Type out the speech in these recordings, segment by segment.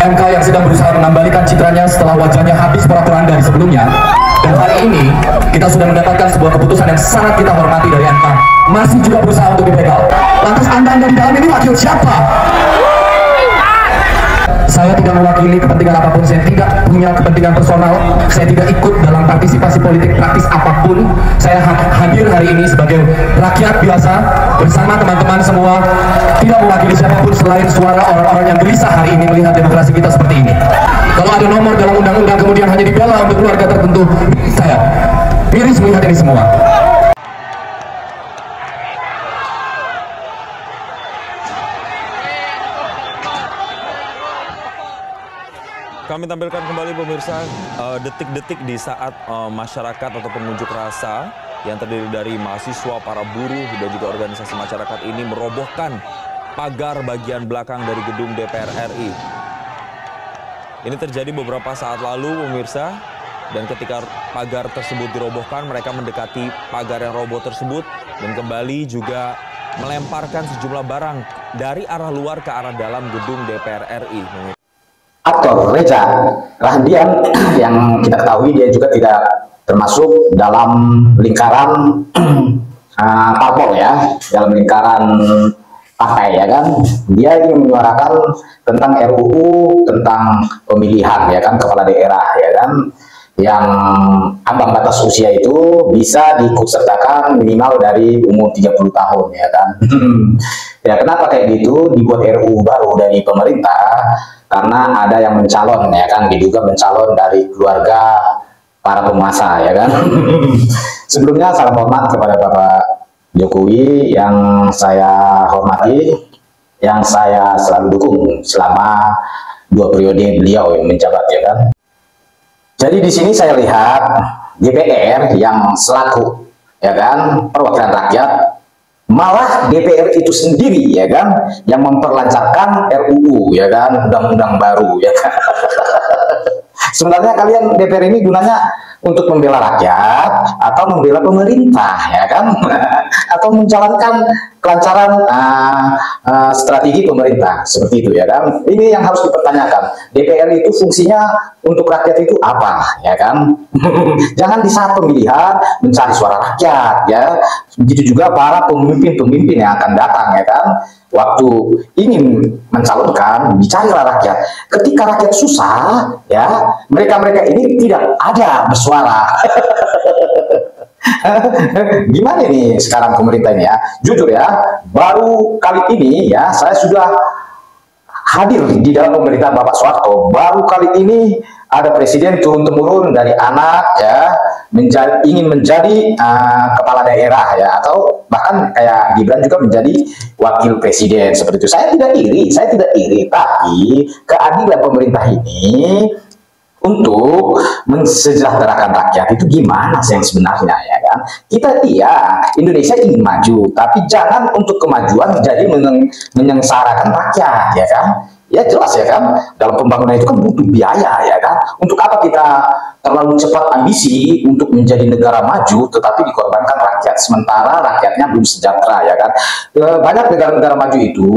MK yang sedang berusaha mengembalikan citranya setelah wajahnya habis porak-poranda di sebelumnya. Dan hari ini kita sudah mendapatkan sebuah keputusan yang sangat kita hormati dari MK, masih juga berusaha untuk dibegal. Lantas anda di dalam ini wakil siapa? Saya tidak mewakili kepentingan apapun, saya tidak punya kepentingan personal, saya tidak ikut dalam partisipasi politik praktis apapun. Saya hadir hari ini sebagai rakyat biasa bersama teman-teman semua, tidak mewakili siapapun selain suara orang-orang yang gelisah hari ini melihat demokrasi kita seperti ini. Kalau ada nomor dalam undang-undang kemudian hanya dibela untuk keluarga tertentu, saya miris melihat ini semua. Kami tampilkan kembali pemirsa detik-detik di saat masyarakat atau pengunjuk rasa yang terdiri dari mahasiswa, para buruh, dan juga organisasi masyarakat ini merobohkan pagar bagian belakang dari gedung DPR RI. Ini terjadi beberapa saat lalu pemirsa, dan ketika pagar tersebut dirobohkan mereka mendekati pagar yang roboh tersebut dan kembali juga melemparkan sejumlah barang dari arah luar ke arah dalam gedung DPR RI. Aktor Reza Rahadian yang kita ketahui dia juga tidak termasuk dalam lingkaran parpol ya, dalam lingkaran partai ya kan. Dia ingin menyuarakan tentang RUU tentang pemilihan ya kan, kepala daerah ya kan, yang ambang batas usia itu bisa diikutsertakan minimal dari umur 30 tahun ya kan. Ya kenapa kayak gitu dibuat RUU baru dari pemerintah? Karena ada yang mencalon ya kan, diduga mencalon dari keluarga para penguasa ya kan. Sebelumnya salam hormat kepada Bapak Jokowi yang saya hormati, yang saya selalu dukung selama 2 periode beliau yang menjabat ya kan. Jadi di sini saya lihat DPR yang selaku ya kan perwakilan rakyat, malah DPR itu sendiri ya kan yang memperlancarkan RUU ya kan, undang-undang baru ya kan. Sebenarnya kalian DPR ini gunanya untuk membela rakyat atau membela pemerintah ya kan, atau menjalankan kelancaran strategi pemerintah seperti itu ya kan. Ini yang harus dipertanyakan. DPR itu fungsinya untuk rakyat itu apa ya kan? Jangan di saat pemilihan mencari suara rakyat ya. Begitu juga para pemimpin-pemimpin yang akan datang ya kan. Waktu ingin mencalonkan, dicarilah rakyat. Ketika rakyat susah, ya mereka-mereka ini tidak ada bersuara. Gimana nih sekarang pemerintah ini ya? Jujur ya, baru kali ini ya saya sudah hadir di dalam pemerintah Bapak Soeharto. Baru kali ini ada presiden turun-temurun dari anak ya, ingin menjadi kepala daerah ya, atau bahkan kayak Gibran juga menjadi wakil presiden seperti itu. Saya tidak iri, tapi keadilan pemerintah ini untuk mensejahterakan rakyat itu gimana sih yang sebenarnya ya kan? Indonesia ingin maju, tapi jangan untuk kemajuan jadi menyengsarakan rakyat ya kan? Ya jelas ya kan, dalam pembangunan itu kan butuh biaya ya kan. Untuk apa kita terlalu cepat ambisi untuk menjadi negara maju tetapi dikorbankan rakyat, sementara rakyatnya belum sejahtera ya kan. Banyak negara-negara maju itu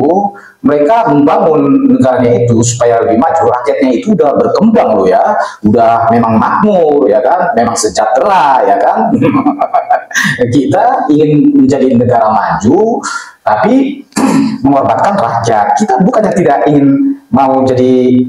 mereka membangun negaranya itu supaya lebih maju, rakyatnya itu udah berkembang loh ya, udah memang makmur ya kan, memang sejahtera ya kan. Kita ingin menjadi negara maju tapi mengorbankan rakyat. Kita bukannya tidak ingin mau jadi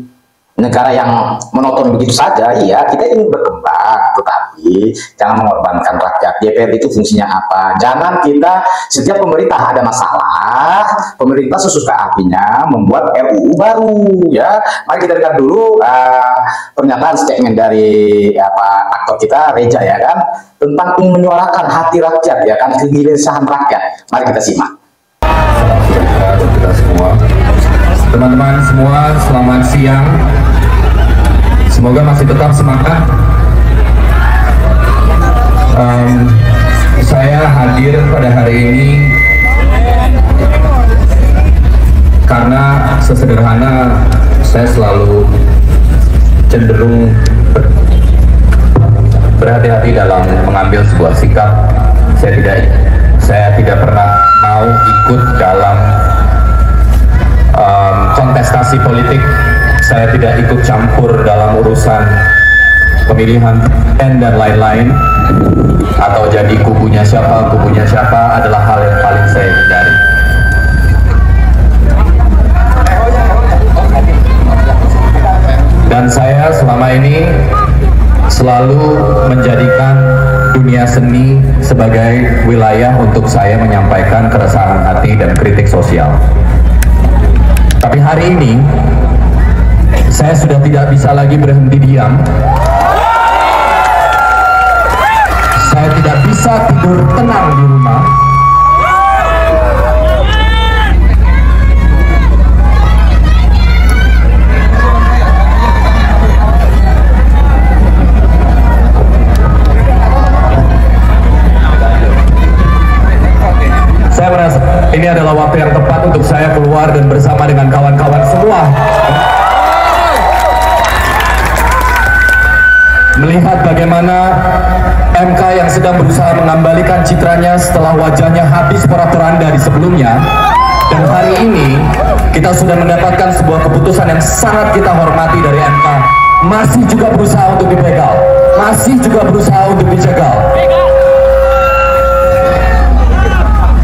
negara yang monoton begitu saja, iya kita ingin berkembang, tetapi jangan mengorbankan rakyat. DPR itu fungsinya apa? Jangan kita setiap pemerintah ada masalah, pemerintah sesuka hatinya membuat RUU baru ya. Mari kita dengar dulu pernyataan statement dari aktor kita Reza ya kan, tentang menyuarakan hati rakyat ya kan, kegelisahan rakyat. Mari kita simak. Kita semua, teman-teman semua, selamat siang. Semoga masih tetap semangat. Saya hadir pada hari ini karena sesederhana saya selalu cenderung berhati-hati dalam mengambil sebuah sikap. Saya tidak pernah mau ikut dalam kontestasi politik saya tidak ikut campur dalam urusan pemilihan dan lain-lain, atau jadi kubunya siapa adalah hal yang paling saya hindari. Dan saya selama ini selalu menjadikan dunia seni sebagai wilayah untuk saya menyampaikan keresahan hati dan kritik sosial. Tapi hari ini saya sudah tidak bisa lagi berhenti diam. Saya tidak bisa tidur tenang di rumah. Saya merasa ini adalah waktu yang tepat untuk saya keluar dan bersama dengan kawan-kawan semua melihat bagaimana MK yang sedang berusaha mengembalikan citranya setelah wajahnya habis porak-poranda di sebelumnya, dan hari ini kita sudah mendapatkan sebuah keputusan yang sangat kita hormati dari MK, masih juga berusaha untuk dipegal, masih juga berusaha untuk dicegal.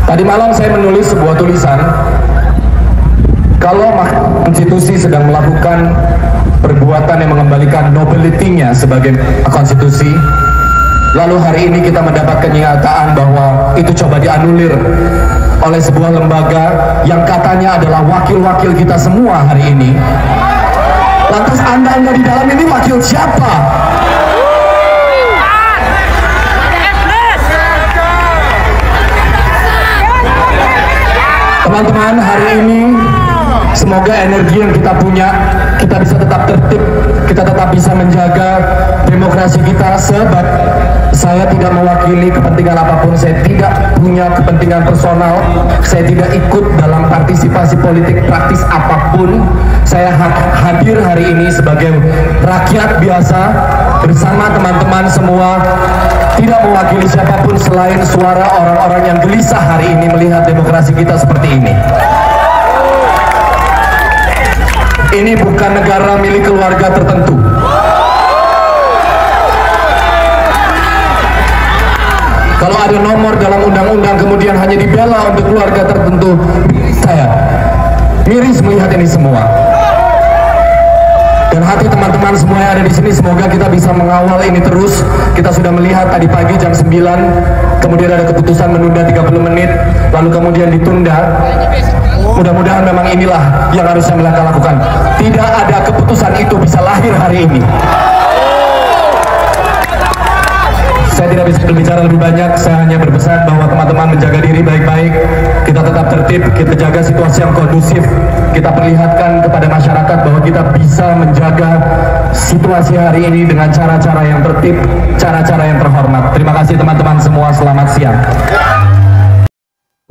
Tadi malam saya menulis sebuah tulisan, kalau Mahkamah Konstitusi sedang melakukan perbuatan yang mengembalikan nobility-nya sebagai konstitusi, lalu hari ini kita mendapat kenyataan bahwa itu coba dianulir oleh sebuah lembaga yang katanya adalah wakil-wakil kita semua hari ini. Lantas Anda di dalam ini wakil siapa? Teman-teman, hari ini semoga energi yang kita punya, kita bisa tetap tertib, kita tetap bisa menjaga demokrasi kita. Sebab saya tidak mewakili kepentingan apapun, saya tidak punya kepentingan personal, saya tidak ikut dalam partisipasi politik praktis apapun. Saya hadir hari ini sebagai rakyat biasa bersama teman-teman semua, tidak mewakili siapapun selain suara orang-orang yang gelisah hari ini melihat demokrasi kita seperti ini. Ini bukan negara milik keluarga tertentu. Kalau ada nomor dalam undang-undang kemudian hanya dibela untuk keluarga tertentu, saya miris melihat ini semua. Dan hati teman-teman semua yang ada di sini, semoga kita bisa mengawal ini terus. Kita sudah melihat tadi pagi jam 9, kemudian ada keputusan menunda 30 menit, lalu kemudian ditunda. Mudah-mudahan memang inilah yang harus mereka lakukan. Tidak ada keputusan itu bisa lahir hari ini. Saya tidak bisa berbicara lebih banyak, saya hanya berpesan bahwa teman-teman menjaga diri baik-baik, kita tetap tertib, kita jaga situasi yang kondusif, kita perlihatkan kepada masyarakat bahwa kita bisa menjaga situasi hari ini dengan cara-cara yang tertib, cara-cara yang terhormat. Terima kasih teman-teman semua, selamat siang.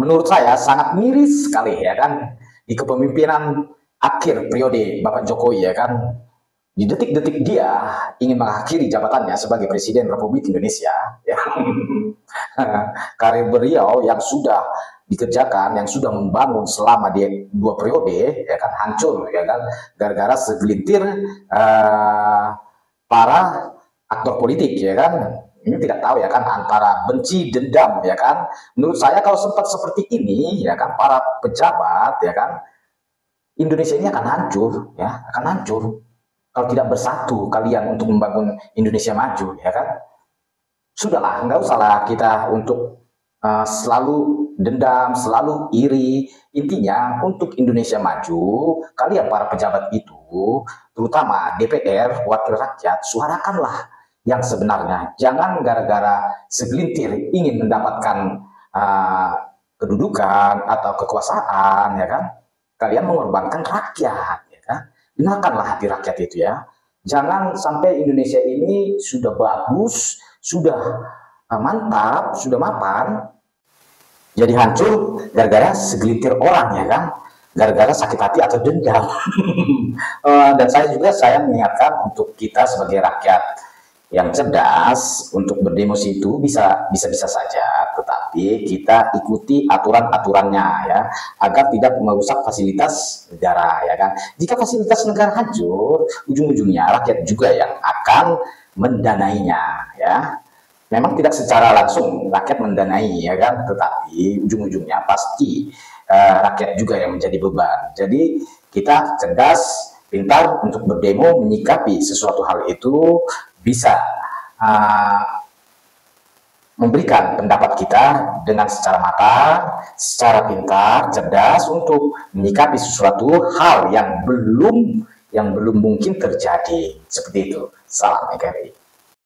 Menurut saya sangat miris sekali ya kan, di kepemimpinan akhir periode Bapak Jokowi ya kan, di detik-detik dia ingin mengakhiri jabatannya sebagai Presiden Republik Indonesia ya. Karir beliau yang sudah dikerjakan, yang sudah membangun selama dia 2 periode ya kan, hancur ya kan, gara-gara segelintir para aktor politik ya kan. Ini tidak tahu ya kan, antara benci dendam ya kan. Menurut saya kalau sempat seperti ini ya kan, para pejabat ya kan, Indonesia ini akan hancur ya, akan hancur kalau tidak bersatu kalian untuk membangun Indonesia maju ya kan. Sudahlah, nggak usahlah kita untuk selalu dendam, selalu iri. Intinya untuk Indonesia maju, kalian para pejabat itu, terutama DPR, wakil rakyat, suarakanlah yang sebenarnya. Jangan gara-gara segelintir ingin mendapatkan kedudukan atau kekuasaan ya kan, kalian mengorbankan rakyat ya kan. Gunakanlah hati rakyat itu ya. Jangan sampai Indonesia ini sudah bagus, sudah mantap, sudah mapan, jadi hancur gara-gara segelintir orang ya kan, gara-gara sakit hati atau dendam. Dan saya mengingatkan untuk kita sebagai rakyat yang cerdas, untuk berdemosi itu bisa saja, tetapi tetapi kita ikuti aturan-aturannya ya, agar tidak merusak fasilitas negara ya kan. Jika fasilitas negara hancur, ujung-ujungnya rakyat juga yang akan mendanainya ya. Memang tidak secara langsung rakyat mendanai ya kan, tetapi ujung-ujungnya pasti rakyat juga yang menjadi beban. Jadi kita cerdas, pintar untuk berdemo, menyikapi sesuatu hal itu, bisa memberikan pendapat kita dengan secara matang, secara pintar, cerdas untuk menyikapi sesuatu hal yang belum mungkin terjadi. Seperti itu. Salam NKRI.